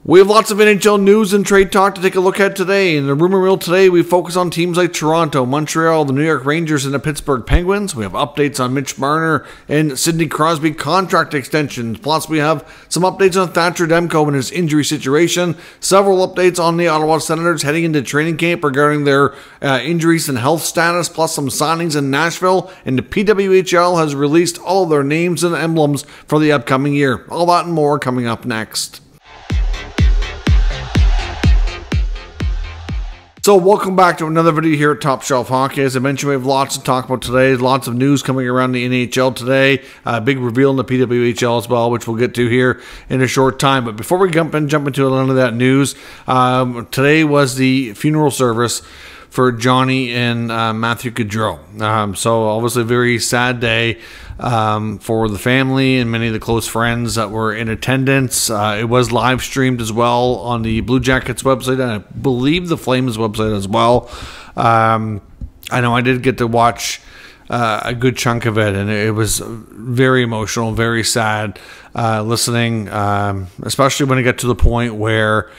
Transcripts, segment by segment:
We have lots of NHL news and trade talk to take a look at today. In the rumor mill today, we focus on teams like Toronto, Montreal, the New York Rangers, and the Pittsburgh Penguins. We have updates on Mitch Marner and Sidney Crosby contract extensions. Plus, we have some updates on Thatcher Demko and his injury situation. Several updates on the Ottawa Senators heading into training camp regarding their injuries and health status, plus some signings in Nashville. And the PWHL has released all their names and emblems for the upcoming year. All that and more coming up next. So welcome back to another video here at Top Shelf Hockey. As I mentioned, we have lots to talk about today. Lots of news coming around the NHL today. Big reveal in the PWHL as well, which we'll get to here in a short time. But before we jump into a lot of that news, today was the funeral service for Johnny and Matthew Gaudreau. So obviously a very sad day for the family and many of the close friends that were in attendance. It was live streamed as well on the Blue Jackets website and I believe the Flames website as well. I know I did get to watch a good chunk of it, and it was very emotional, very sad listening, especially when it got to the point where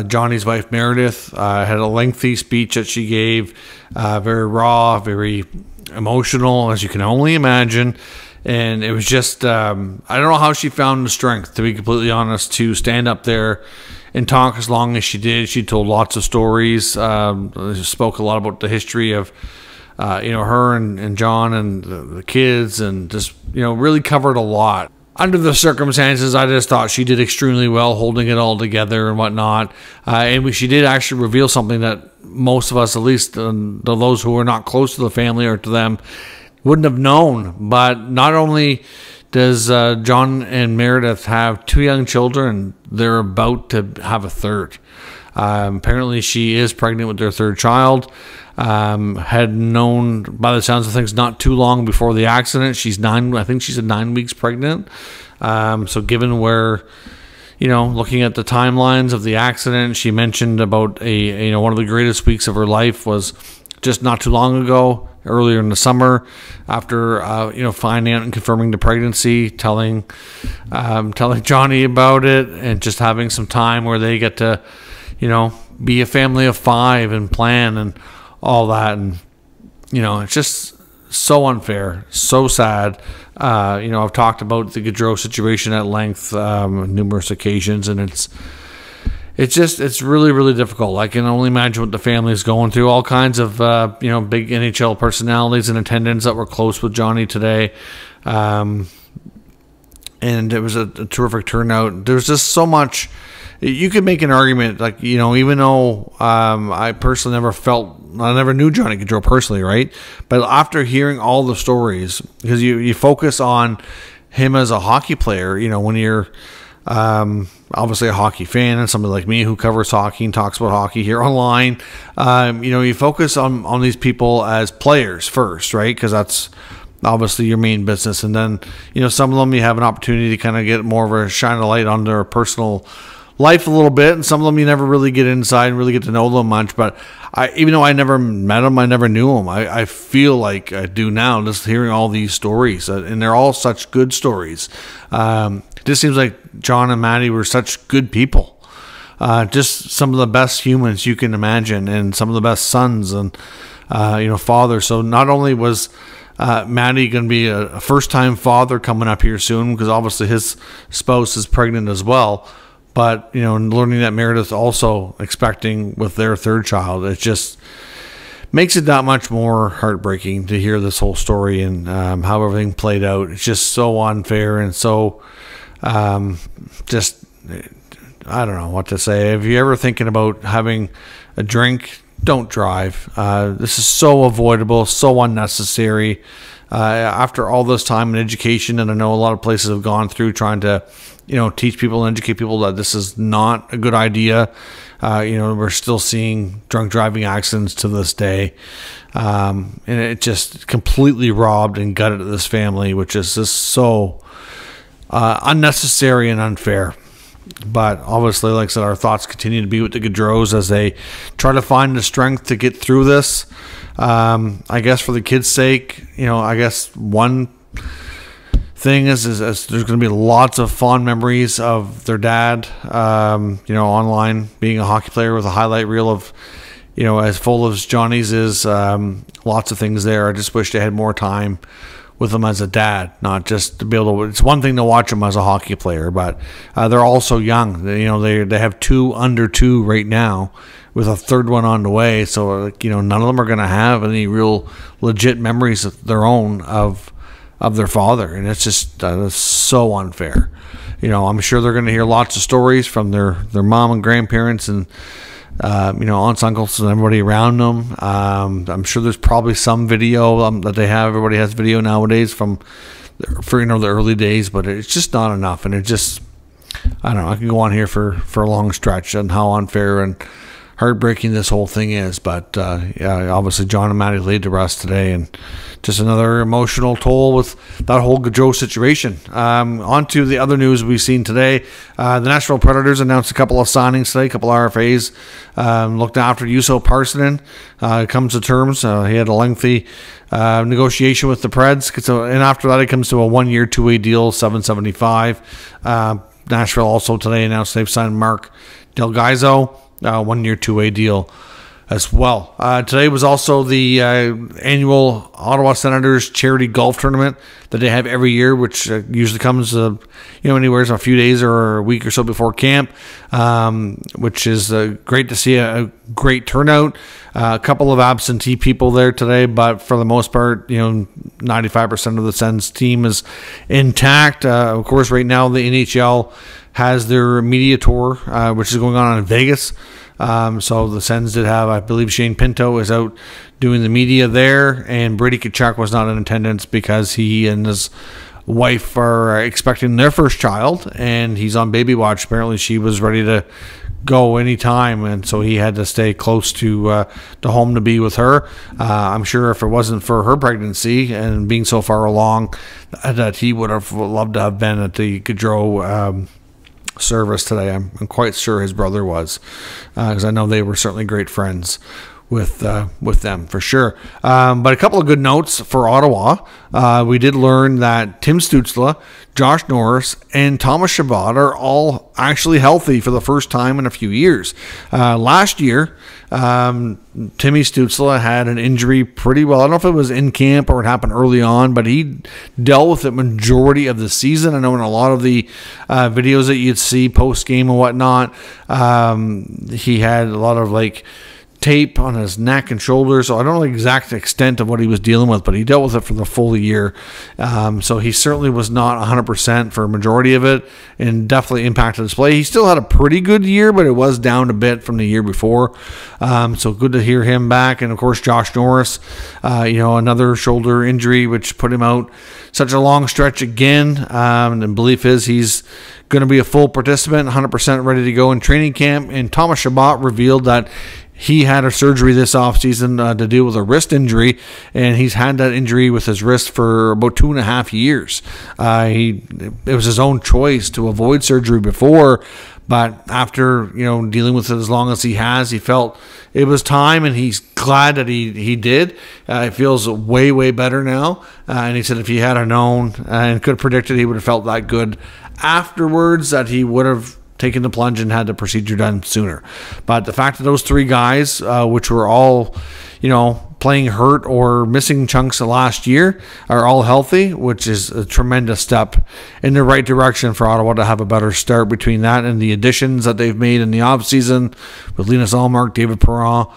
Johnny's wife Meredith had a lengthy speech that she gave, very raw, very emotional, as you can only imagine. And it was just, I don't know how she found the strength, to be completely honest, to stand up there and talk as long as she did. She told lots of stories, spoke a lot about the history of, her and John and the kids, and just, really covered a lot. Under the circumstances, I just thought she did extremely well holding it all together and whatnot. And she did actually reveal something that most of us, at least those who are not close to the family or to them, wouldn't have known. But not only does John and Meredith have 2 young children, they're about to have a third. Apparently she is pregnant with their 3rd child. Had known, by the sounds of things, not too long before the accident. I think she's 9 weeks pregnant. So given where, looking at the timelines of the accident, she mentioned about one of the greatest weeks of her life was just not too long ago, earlier in the summer, after finding out and confirming the pregnancy, telling Johnny about it, and just having some time where they get to be a family of 5 and plan and all that. And it's just so unfair, so sad. I've talked about the Gaudreau situation at length numerous occasions, and it's really, really difficult. I can only imagine what the family is going through. All kinds of big NHL personalities in attendance that were close with Johnny today, and it was a terrific turnout. There's just so much. You could make an argument, like, even though I personally I never knew Johnny Gaudreau personally, right? But after hearing all the stories, because you focus on him as a hockey player, when you're obviously a hockey fan, and somebody like me who covers hockey and talks about hockey here online, you focus on these people as players first, right? Because that's obviously your main business. And then, some of them you have an opportunity to kind of get more of a shine a light on their personal life a little bit, and some of them you never really get inside and really get to know them much. But even though I never met them, I never knew them, I feel like I do now, just hearing all these stories, and they're all such good stories. It just seems like John and Maddie were such good people, just some of the best humans you can imagine, and some of the best sons and fathers. So not only was Maddie going to be a first-time father coming up here soon, because obviously his spouse is pregnant as well, but, learning that Meredith also expecting with their 3rd child, it just makes it that much more heartbreaking to hear this whole story and how everything played out. It's just so unfair and so I don't know what to say. If you're ever thinking about having a drink, don't drive. This is so avoidable, so unnecessary. After all this time in education, and I know a lot of places have gone through trying to teach people and educate people that this is not a good idea. We're still seeing drunk driving accidents to this day. And it just completely robbed and gutted this family, which is just so unnecessary and unfair. But obviously, like I said, our thoughts continue to be with the Gaudreaus as they try to find the strength to get through this. I guess for the kids' sake, I guess one thing is there's going to be lots of fond memories of their dad, online, being a hockey player with a highlight reel of, as full as Johnny's is, lots of things there. I just wish they had more time with him as a dad, not just to be able to. It's one thing to watch him as a hockey player, but they're all so young. They have 2 under 2 right now, with a third one on the way. So none of them are going to have any real legit memories of their own of their father, and it's just it's so unfair. I'm sure they're going to hear lots of stories from their mom and grandparents and aunts, uncles, and everybody around them. I'm sure there's probably some video that they have. Everybody has video nowadays for the early days, but it's just not enough. And it just, I don't know. I can go on here for a long stretch on how unfair and heartbreaking this whole thing is. But obviously John and Maddie laid to rest today, and just another emotional toll with that whole Gaudreau situation. On to the other news we've seen today. The Nashville Predators announced a couple of signings today, a couple of RFAs. Looked after Juuso Parssinen. Comes to terms. He had a lengthy negotiation with the Preds, and after that it comes to a 1-year, 2-way deal, $775. Nashville also today announced they've signed Mark Del Gaizo, 1-year, 2-way deal as well. Today was also the annual Ottawa Senators charity golf tournament that they have every year, which usually comes anywhere from a few days or a week or so before camp, which is great to see. A great turnout. A couple of absentee people there today, but for the most part, 95% of the Sens team is intact. Of course, right now the NHL has their media tour, which is going on in Vegas. So the Sens did have, I believe, Shane Pinto is out doing the media there, and Brady Tkachuk was not in attendance because he and his wife are expecting their first child, and he's on baby watch. Apparently, she was ready to go anytime, and so he had to stay close to home to be with her. I'm sure if it wasn't for her pregnancy and being so far along, that he would have loved to have been at the Gaudreau service today. I'm quite sure his brother was, because I know they were certainly great friends with them for sure. But a couple of good notes for Ottawa. We did learn that Tim Stützle, Josh Norris, and Thomas Chabot are all actually healthy for the first time in a few years. Last year, Timmy Stützle had an injury pretty well. I don't know if it was in camp or it happened early on, but he dealt with it majority of the season. I know in a lot of the videos that you'd see post-game and whatnot, he had a lot of tape on his neck and shoulders, so I don't know the exact extent of what he was dealing with, but he dealt with it for the full year. So he certainly was not 100% for a majority of it, and definitely impacted his play. He still had a pretty good year, but it was down a bit from the year before. So good to hear him back. And of course, Josh Norris, another shoulder injury, which put him out such a long stretch again. And the belief is he's going to be a full participant, 100% ready to go in training camp. And Thomas Chabot revealed that he had a surgery this offseason to deal with a wrist injury, and he's had that injury with his wrist for about 2.5 years. It was his own choice to avoid surgery before, but after dealing with it as long as he has, he felt it was time, and he's glad that he did. It feels way, way better now. And he said if he had known and could have predicted, he would have felt that good afterwards, that he would have taken the plunge and had the procedure done sooner. But the fact that those 3 guys, which were all, playing hurt or missing chunks of last year, are all healthy, which is a tremendous step in the right direction for Ottawa to have a better start between that and the additions that they've made in the offseason with Linus Ullmark, David Perron,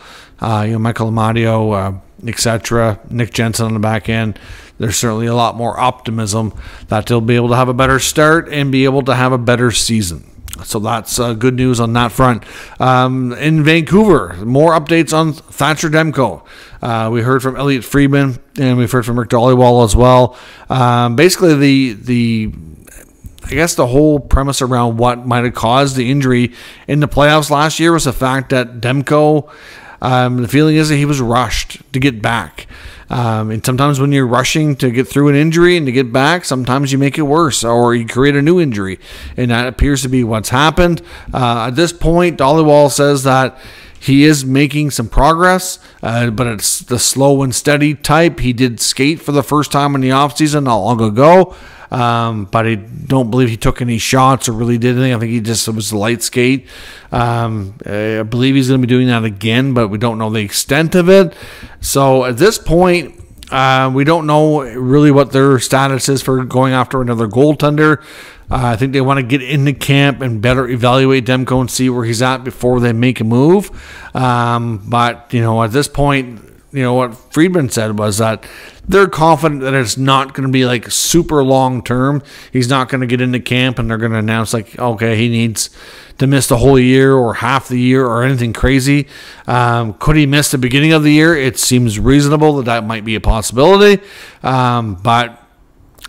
Michael Amadio, etc., Nick Jensen on the back end. There's certainly a lot more optimism that they'll be able to have a better start and be able to have a better season. So that's good news on that front. In Vancouver, more updates on Thatcher Demko. We heard from Elliot Friedman, and we've heard from Rick Dhaliwal as well. Basically, I guess the whole premise around what might have caused the injury in the playoffs last year was the fact that Demko, the feeling is that he was rushed to get back. And sometimes when you're rushing to get through an injury and to get back, sometimes you make it worse or you create a new injury. And that appears to be what's happened. At this point, Dhaliwal says that he is making some progress, but it's the slow and steady type. He did skate for the first time in the offseason not long ago. but I don't believe he took any shots or really did anything. I think he just was a light skate. I believe he's going to be doing that again, but we don't know the extent of it. So at this point, we don't know really what their status is for going after another goaltender. I think they want to get into camp and better evaluate Demko and see where he's at before they make a move. But, at this point, what Friedman said was that they're confident that it's not going to be like super long term. He's not going to get into camp and they're going to announce like, okay, he needs to miss the whole year or half the year or anything crazy. Could he miss the beginning of the year? It seems reasonable that might be a possibility. But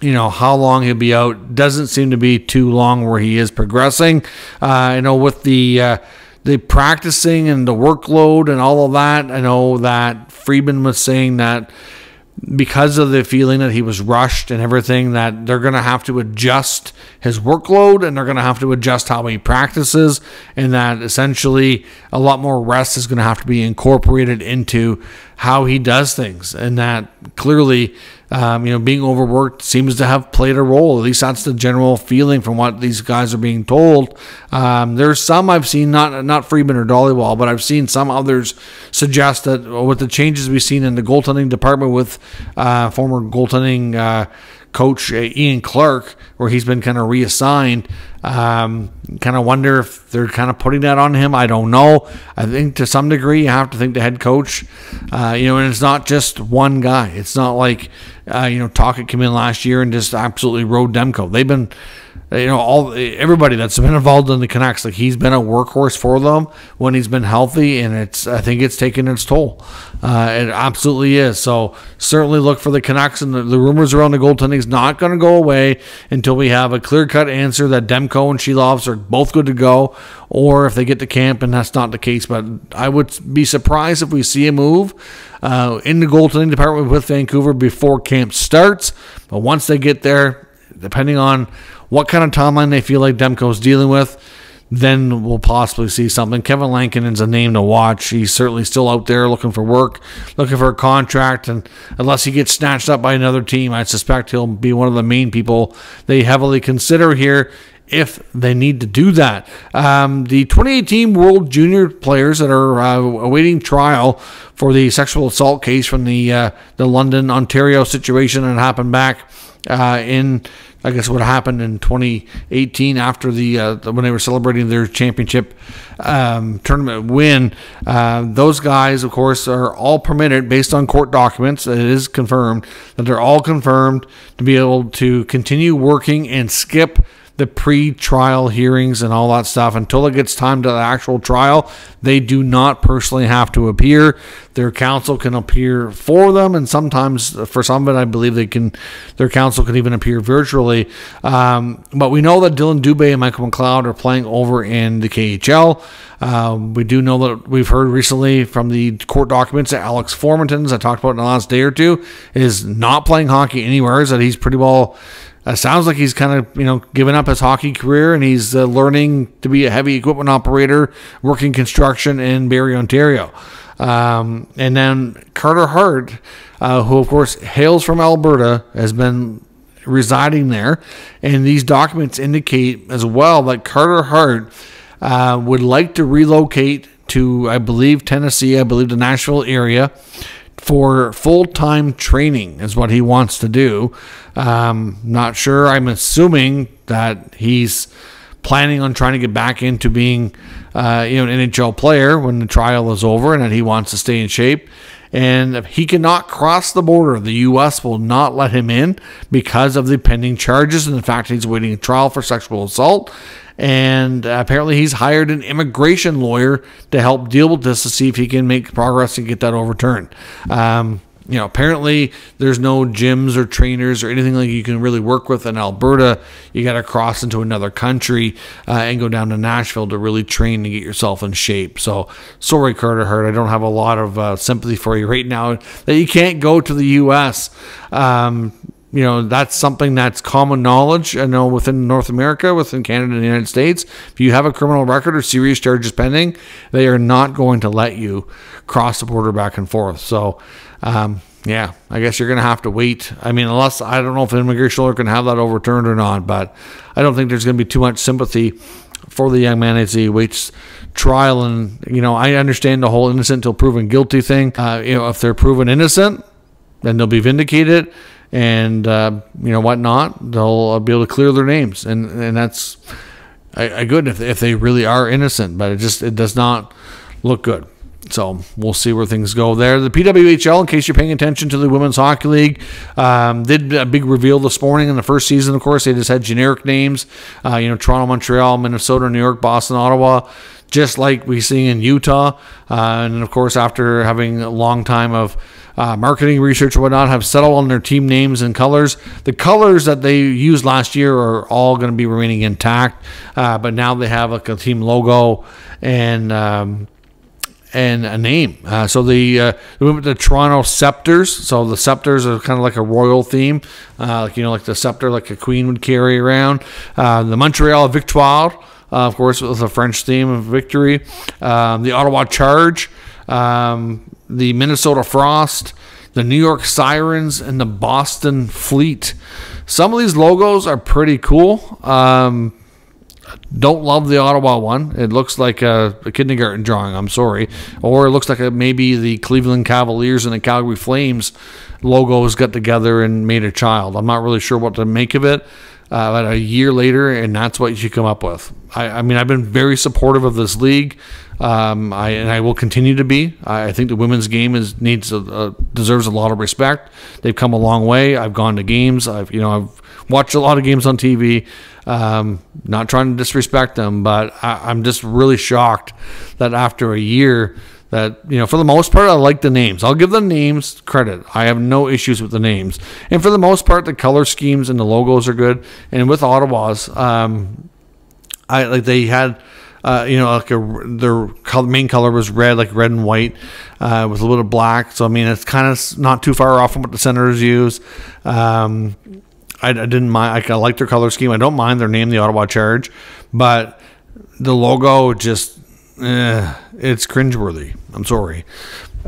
how long he'll be out doesn't seem to be too long where he is progressing. With the practicing and the workload and all of that, I know that Friedman was saying that because of the feeling that he was rushed and everything, that they're going to have to adjust his workload and they're going to have to adjust how he practices, and that essentially a lot more rest is going to have to be incorporated into how he does things. And that clearly, being overworked seems to have played a role. At least that's the general feeling from what these guys are being told. There's some I've seen, not Friedman or Dollywall, but I've seen some others suggest that with the changes we've seen in the goaltending department with former goaltending coach Ian Clark, where he's been kind of reassigned, kind of wonder if they're kind of putting that on him. I don't know. I think to some degree you have to think the head coach, and it's not just one guy. It's not like Tocchet came in last year and just absolutely rode Demko. They've been everybody that's been involved in the Canucks, like, he's been a workhorse for them when he's been healthy, and I think it's taken its toll. It absolutely is. So certainly look for the Canucks, and the rumors around the goaltending is not going to go away until we have a clear-cut answer that Demko and Shelovs are both good to go, or if they get to camp and that's not the case. But I would be surprised if we see a move in the goaltending department with Vancouver before camp starts. But once they get there, depending on what kind of timeline they feel like Demko's dealing with, then we'll possibly see something. Kevin Lankinen's a name to watch. He's certainly still out there looking for work, looking for a contract, and unless he gets snatched up by another team, I suspect he'll be one of the main people they heavily consider here if they need to do that. The 2018 World Junior players that are awaiting trial for the sexual assault case from the London, Ontario situation that happened back in, I guess, what happened in 2018 after when they were celebrating their championship tournament win. Those guys, of course, are all permitted based on court documents. It is confirmed that they're all confirmed to be able to continue working and skip the pre-trial hearings and all that stuff until it gets time to the actual trial. They do not personally have to appear. Their counsel can appear for them, and sometimes for some of it, I believe their counsel can even appear virtually. But we know that Dylan Dubé and Michael McLeod are playing over in the KHL. We do know that we've heard recently from the court documents that Alex Formanton, as I talked about in the last day or two, is not playing hockey anywhere, that he's pretty well... sounds like he's kind of, given up his hockey career, and he's learning to be a heavy equipment operator, working construction in Barrie, Ontario. And then Carter Hart, who of course hails from Alberta, has been residing there. And these documents indicate as well that Carter Hart would like to relocate to, I believe, Tennessee, I believe the Nashville area, for full-time training is what he wants to do. Not sure. I'm assuming that he's planning on trying to get back into being an NHL player when the trial is over, and that he wants to stay in shape. And if he cannot cross the border, the U.S. will not let him in because of the pending charges and the fact that he's waiting a trial for sexual assault. And apparently he's hired an immigration lawyer to help deal with this to see if he can make progress and get that overturned. Apparently there's no gyms or trainers or anything like you can really work with in Alberta. You got to cross into another country and go down to Nashville to really train and get yourself in shape. So sorry, Carter Hart, I don't have a lot of sympathy for you right now that you can't go to the U.S. That's something that's common knowledge. I know within North America, within Canada and the United States, if you have a criminal record or serious charges pending, they are not going to let you cross the border back and forth. So, yeah, I guess you're going to have to wait. I mean, unless, I don't know if immigration lawyer can have that overturned or not, but I don't think there's going to be too much sympathy for the young man as he waits trial. And, I understand the whole innocent till proven guilty thing. If they're proven innocent, then they'll be vindicated, and, whatnot. They'll be able to clear their names. And that's good if they really are innocent, but it does not look good. So we'll see where things go there. The PWHL, in case you're paying attention to the Women's Hockey League, did a big reveal this morning. In the first season, of course, they just had generic names. Toronto, Montreal, Minnesota, New York, Boston, Ottawa, just like we see in Utah. And, of course, after having a long time of marketing research or whatnot, have settled on their team names and colors. The colors that they used last year are all going to be remaining intact, but now they have like a team logo and a name. So we went with the Toronto Scepters. So the Scepters are kind of like a royal theme, like the scepter like a queen would carry around. The Montreal Victoire, of course, with a French theme of victory. The Ottawa Charge, the Minnesota Frost, the New York Sirens, and the Boston Fleet. Some of these logos are pretty cool. Don't love the Ottawa one. It looks like a kindergarten drawing. I'm sorry. Or it looks like maybe the Cleveland Cavaliers and the Calgary Flames logos got together and made a child. I'm not really sure what to make of it. But a year later, and that's what you should come up with. I mean, I've been very supportive of this league, and I will continue to be. I think the women's game deserves a lot of respect. They've come a long way. I've gone to games. I've watched a lot of games on TV. Not trying to disrespect them, but I'm just really shocked that after a year that, for the most part, I like the names. I'll give the names credit. I have no issues with the names. And for the most part, the color schemes and the logos are good. And with Ottawa's, they had, their main color was red, like red and white, with a little bit of black. So, I mean, it's kind of not too far off from what the Senators use. I didn't mind. I like their color scheme. I don't mind their name, the Ottawa Charge, but the logo just, it's cringeworthy. I'm sorry.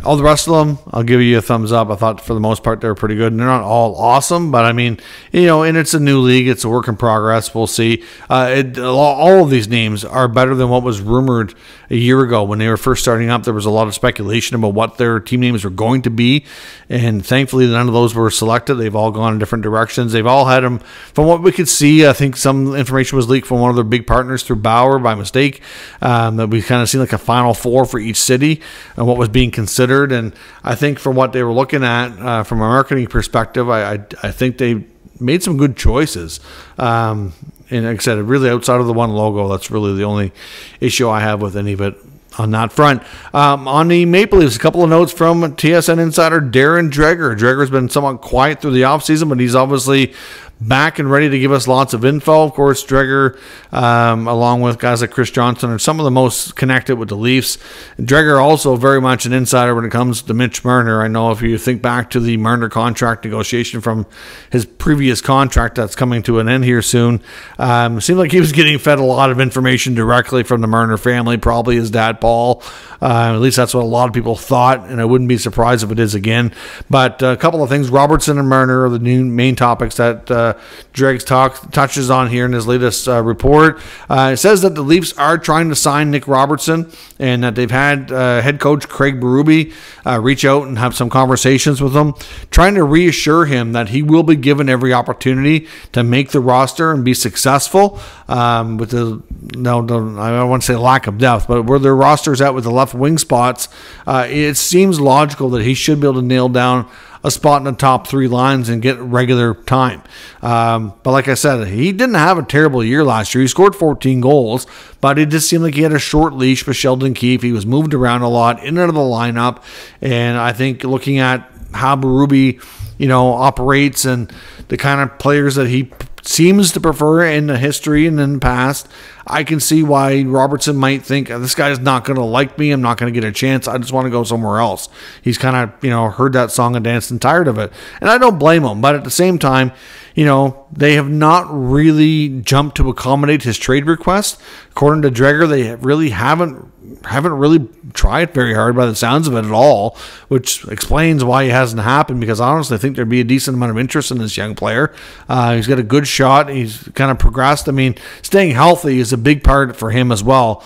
All the rest of them, I'll give you a thumbs up. I thought for the most part they were pretty good. And they're not all awesome, but I mean, and it's a new league. It's a work in progress. We'll see. All of these names are better than what was rumored a year ago when they were first starting up. There was a lot of speculation about what their team names were going to be, and thankfully none of those were selected. They've all gone in different directions. They've all had them, from what we could see. I think some information was leaked from one of their big partners through Bauer by mistake, that we kind of seen like a Final Four for each city and what was being considered. And I think from what they were looking at from a marketing perspective, I think they made some good choices. And like I said, really outside of the one logo, that's really the only issue I have with any of it on that front. On the Maple Leafs, a couple of notes from TSN insider Darren Dreger. Dreger's been somewhat quiet through the offseason, but he's obviously back and ready to give us lots of info. Of course, Dreger, along with guys like Chris Johnson, are some of the most connected with the Leafs. Dreger also very much an insider when it comes to Mitch Marner. I know if you think back to the Marner contract negotiation from his previous contract that's coming to an end here soon, it seemed like he was getting fed a lot of information directly from the Marner family, probably his dad, Paul. At least that's what a lot of people thought, and I wouldn't be surprised if it is again. But a couple of things. Robertson and Marner are the new main topics that Dregs touches on here in his latest report. It says that the Leafs are trying to sign Nick Robertson, and that they've had head coach Craig Berube reach out and have some conversations with him, trying to reassure him that he will be given every opportunity to make the roster and be successful. With the I don't want to say lack of depth, but where their roster's at with the left wing spots, it seems logical that he should be able to nail down a spot in the top three lines and get regular time. But like I said, he didn't have a terrible year last year. He scored 14 goals, but it just seemed like he had a short leash with Sheldon Keefe. He was moved around a lot, in and out of the lineup. And I think looking at how Berube, operates and the kind of players that he seems to prefer in the history and in the past, I can see why Robertson might think, this guy's not going to like me. I'm not going to get a chance. I just want to go somewhere else. He's kind of, heard that song and danced and tired of it. And I don't blame him. But at the same time, they have not really jumped to accommodate his trade request. According to Dreger, they really haven't haven't really tried very hard by the sounds of it at all, which explains why it hasn't happened, because honestly I think there'd be a decent amount of interest in this young player. He's got a good shot. He's kind of progressed. I mean, staying healthy is a big part for him as well.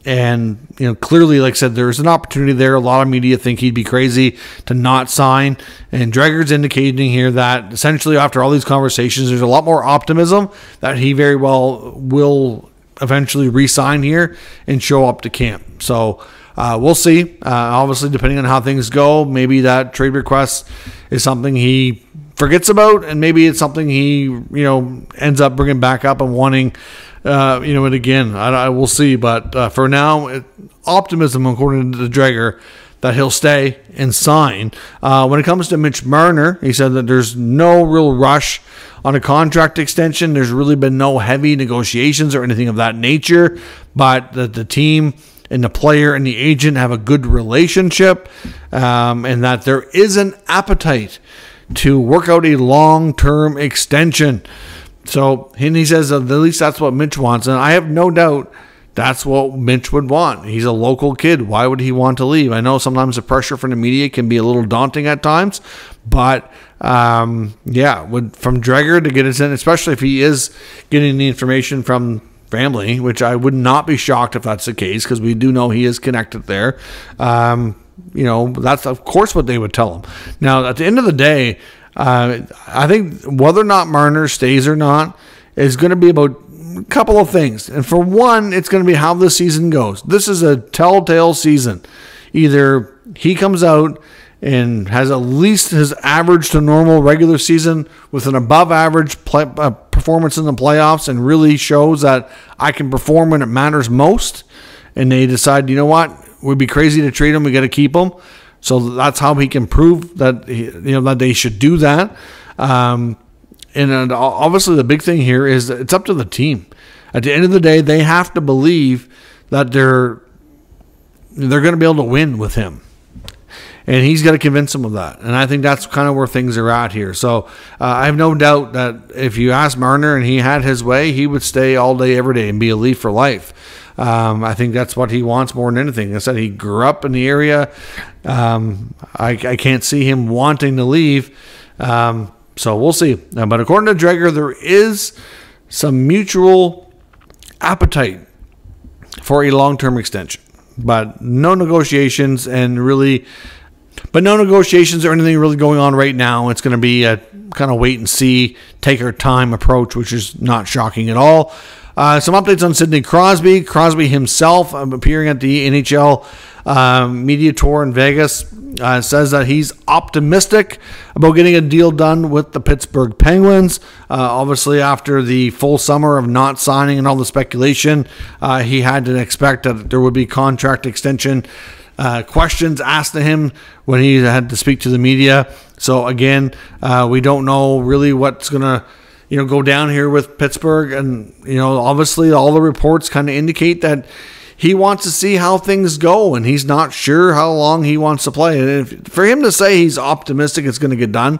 And, clearly, like I said, there's an opportunity there. A lot of media think he'd be crazy to not sign. And Dreger's indicating here that essentially after all these conversations, there's a lot more optimism that he very well will eventually re-sign here and show up to camp. So we'll see. Obviously, depending on how things go, maybe that trade request is something he forgets about, and maybe it's something he, ends up bringing back up and wanting. And again, I will see. But for now, optimism, according to Dreger, that he'll stay and sign. When it comes to Mitch Marner, he said that there's no real rush on a contract extension. There's really been no heavy negotiations or anything of that nature, but that the team and the player and the agent have a good relationship, and that there is an appetite to work out a long-term extension. So, and he says at least that's what Mitch wants, and I have no doubt that's what Mitch would want. He's a local kid. Why would he want to leave? I know sometimes the pressure from the media can be a little daunting at times, but from Dreger to get it in, especially if he is getting the information from family, which I would not be shocked if that's the case, because we do know he is connected there. That's of course what they would tell him. Now, at the end of the day, I think whether or not Marner stays or not is going to be about a couple of things. And for one, it's going to be how the season goes. This is a telltale season. Either he comes out and has at least his average to normal regular season with an above average performance in the playoffs and really shows that I can perform when it matters most, and they decide, you know what, we'd be crazy to trade him, we got to keep him. So that's how he can prove that that they should do that. And obviously the big thing here is it's up to the team. At the end of the day, they have to believe that they're going to be able to win with him. And he's got to convince them of that. And I think that's kind of where things are at here. So I have no doubt that if you ask Marner and he had his way, he would stay all day, every day and be a Leaf for life. I think that's what he wants more than anything. I said he grew up in the area. I can't see him wanting to leave. So we'll see. But according to Dreger, there is some mutual appetite for a long-term extension. But no negotiations or anything really going on right now. It's going to be a kind of wait and see, take our time approach, which is not shocking at all. Some updates on Sidney Crosby. Crosby himself, appearing at the NHL media tour in Vegas, says that he's optimistic about getting a deal done with the Pittsburgh Penguins. Obviously, after the full summer of not signing and all the speculation, he had to expect that there would be contract extension questions asked to him when he had to speak to the media. So again, we don't know really what's going to go down here with Pittsburgh. And, obviously all the reports kind of indicate that he wants to see how things go, and he's not sure how long he wants to play. And for him to say he's optimistic it's going to get done,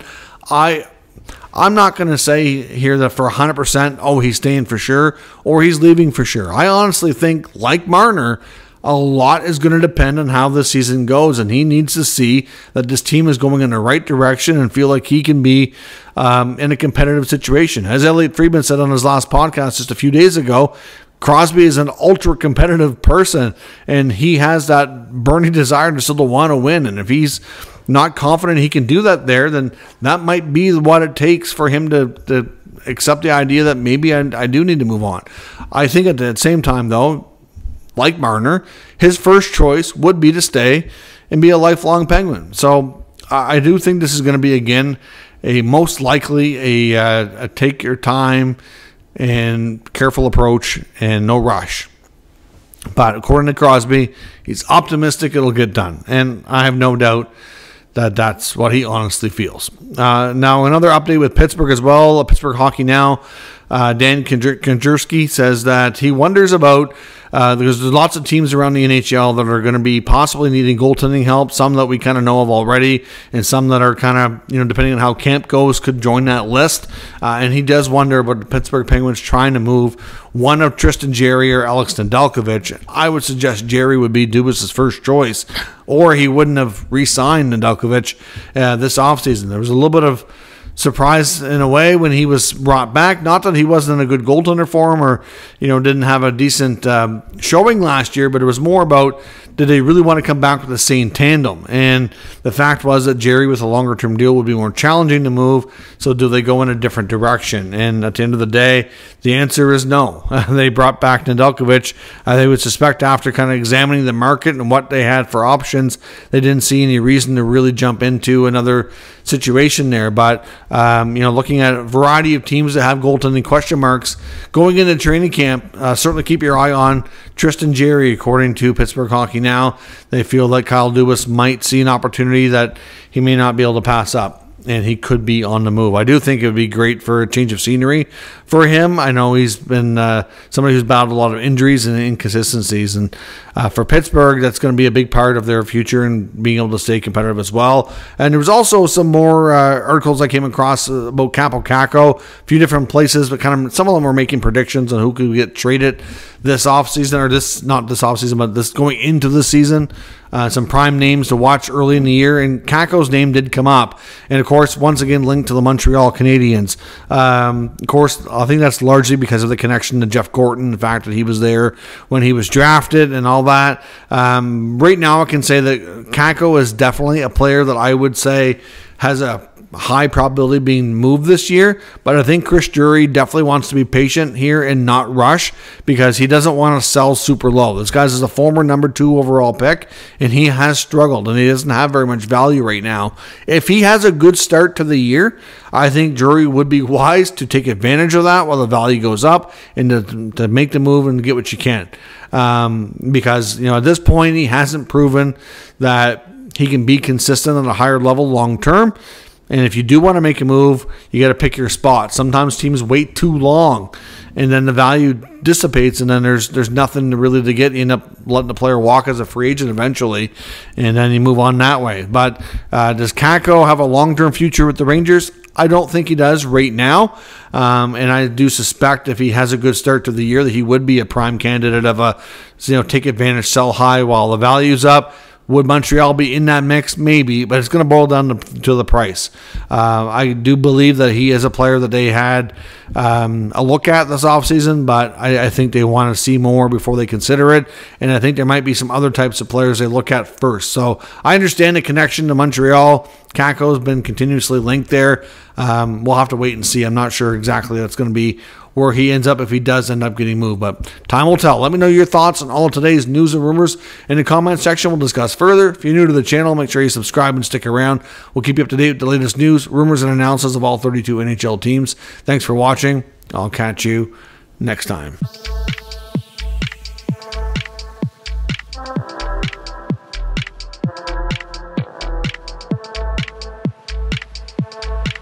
I'm not going to say here that for 100%, he's staying for sure or he's leaving for sure. I honestly think, like Marner, a lot is going to depend on how the season goes, and he needs to see that this team is going in the right direction and feel like he can be in a competitive situation. As Elliot Friedman said on his last podcast just a few days ago, Crosby is an ultra-competitive person, and he has that burning desire to still want to win. And if he's not confident he can do that there, then that might be what it takes for him to accept the idea that maybe I do need to move on. I think at the same time, though, like Marner, his first choice would be to stay and be a lifelong Penguin. So I do think this is going to be, again, most likely a take your time and careful approach and no rush. But according to Crosby, he's optimistic it'll get done. And I have no doubt that that's what he honestly feels. Now, another update with Pittsburgh as well. Pittsburgh Hockey Now. Dan Kondrasky says that he wonders about There's lots of teams around the NHL that are going to be possibly needing goaltending help, some that we kind of know of already, and some that are kind of, depending on how camp goes, could join that list. And he does wonder about the Pittsburgh Penguins trying to move one of Tristan Jarry or Alex Nedeljkovic. I would suggest Jarry would be Dubas' first choice, or he wouldn't have re-signed Nedeljkovic this offseason. There was a little bit of surprise in a way when he was brought back. Not that he wasn't a good goaltender for him, or didn't have a decent showing last year, but it was more about, did they really want to come back with the same tandem? And the fact was that Jarry with a longer term deal would be more challenging to move. So do they go in a different direction? And at the end of the day, the answer is no. They brought back Nedeljkovic. They would suspect, after kind of examining the market and what they had for options, they didn't see any reason to really jump into another situation there. But looking at a variety of teams that have goaltending question marks going into training camp, certainly keep your eye on Tristan Jarry. According to Pittsburgh Hockey Now, they feel like Kyle Dubas might see an opportunity that he may not be able to pass up, and he could be on the move. I do think it would be great for a change of scenery for him. I know he's been somebody who's battled a lot of injuries and inconsistencies, and for Pittsburgh, that's going to be a big part of their future and being able to stay competitive as well. And there was also some more articles I came across about Kakko, a few different places, but kind of some of them were making predictions on who could get traded this offseason, or not this offseason, but this going into the season. Some prime names to watch early in the year, and Kakko's name did come up. And of course, once again, linked to the Montreal Canadiens. Of course, I think that's largely because of the connection to Jeff Gorton, the fact that he was there when he was drafted and all that. Right now, I can say that Kakko is definitely a player that I would say has a high probability of being moved this year, but I think Chris Drury definitely wants to be patient here and not rush, because he doesn't want to sell super low. This guy's is a former number 2 overall pick, and he has struggled, and he doesn't have very much value right now. If he has a good start to the year, I think Drury would be wise to take advantage of that while the value goes up, and to make the move and get what you can. Because at this point, he hasn't proven that he can be consistent at a higher level long term. And if you do want to make a move, you got to pick your spot. Sometimes teams wait too long, and then the value dissipates, and then there's nothing really to get. You end up letting the player walk as a free agent eventually, and then you move on that way. But does Kakko have a long-term future with the Rangers? I don't think he does right now, and I do suspect if he has a good start to the year that he would be a prime candidate of a take advantage, sell high while the value's up. Would Montreal be in that mix? Maybe, but it's going to boil down to the price. I do believe that he is a player that they had a look at this offseason, but I think they want to see more before they consider it, and I think there might be some other types of players they look at first. So I understand the connection to Montreal. Kakko has been continuously linked there. We'll have to wait and see. I'm not sure exactly that's going to be where he ends up if he does end up getting moved, but time will tell. Let me know your thoughts on all of today's news and rumors in the comment section. We'll discuss further. If you're new to the channel, make sure you subscribe and stick around. We'll keep you up to date with the latest news, rumors, and analysis of all 32 NHL teams. Thanks for watching. I'll catch you next time.